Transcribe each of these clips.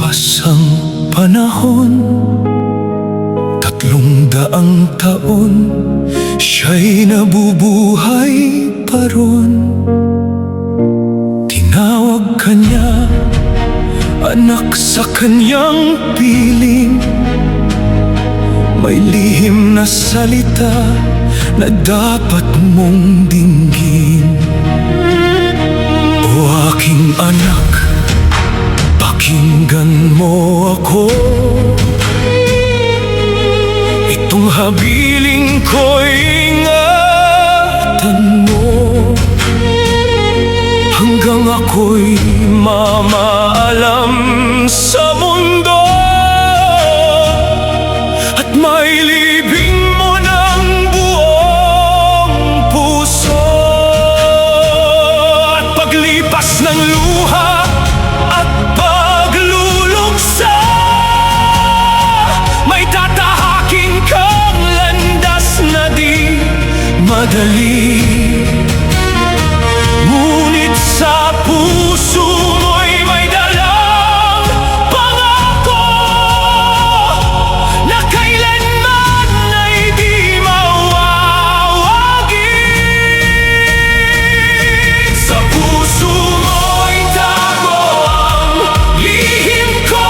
Lumilipas ang panahon, 300 taon, siya'y nabubuhay pa ron. Tinawag ka niya, anak sa kanyang piling. May lihim na salita na dapat mong dinggin. O aking anak, pakinggan mo ako. Itong habiling ko'y ingatan mo hanggang ako'y mamaalam sa mundo. At mailibing mo ng buong puso. At paglipas ng luha at pagluluksa, may tatahakin kang landas na di madali. Ngunit sa puso mo'y may dalang pangako na kailanman ay di mawawagi. Sa puso mo'y tago ang lihim ko,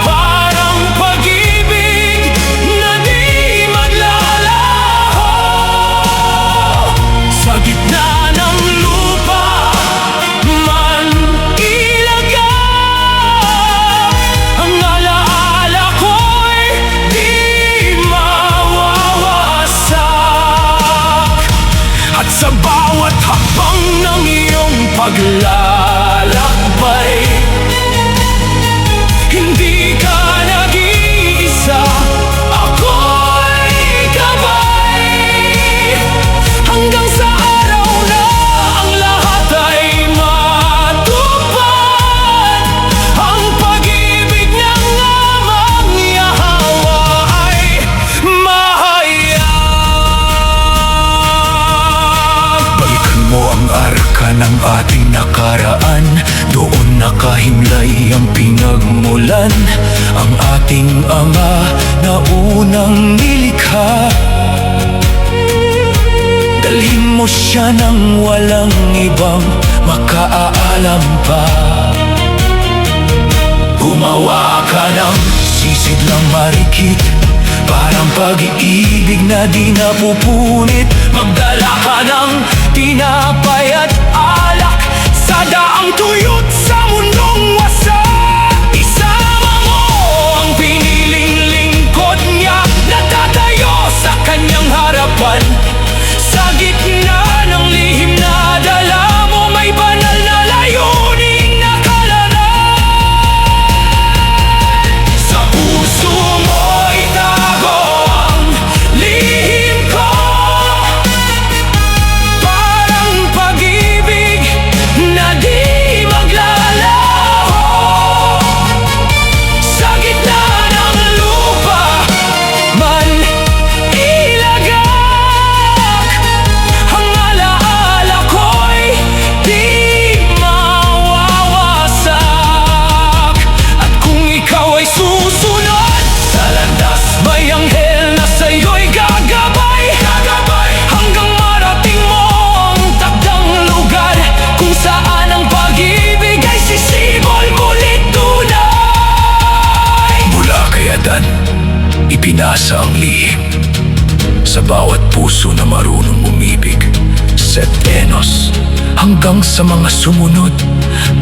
parang pag-ibig na di maglalaho. Sa gitna ng lupa man ilagay, ang alaala ko'y di mawawasak. At sa bawat hakbang ng iyong paglalakbay, hindi ka nag-iisa, ako'y gabay. Hanggang sa araw na ang lahat ay matupad, ang pag-ibig ng amang yahawa ay mahayag. Balikan mo ang arka ng ating nakaraan, doon nakahimlay ang pinagmulan. Ang ating ama na unang nilikha, dalhin mo siya nang walang ibang makaalam pa. Gumawa ka ng sisidlang marikit, parang pag-iibig na di napupunit. Magdala ka ng tinapay at alak sa daang tuyot sa mundong wasak. Isama mo ang piniling lingkod niya na tatayo sa kanyang harapan. Sa gitna ng lihim na dala mo, may banal na layuning nakalaran. Sa puso mo itago ang lihim ko, parang pag-ibig na di maglalaho. Sa gitna ng lupa man ilagak, ang alaala ko'y di mawawasak. At kung ikaw ay susunod sa landas, may anghel na sa'yo'y gagabay. Hanggang marating mo ang takdang lugar kung saan ang pag-ibig ay sisibol mulit tunay. Mula kay Adan, ipinasa ang lihim sa bawat puso na marunong umibig. Set Enos, hanggang sa mga sumunod,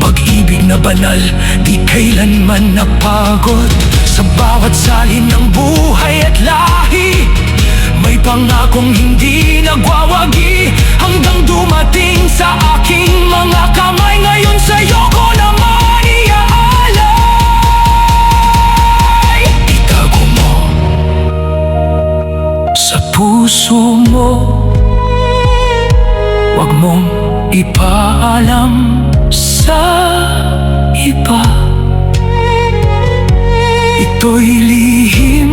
pag-ibig na banal, di kailanman napagod. Sa bawat salin ng buhay at lahi, may pangakong hindi nagwawagi. Hanggang dumating sa aking mga kamay, ngayon sa'yo ko naman iaalay. Itago mo sa puso mo, wag mong ipaalam sa iba. Ito'y lihim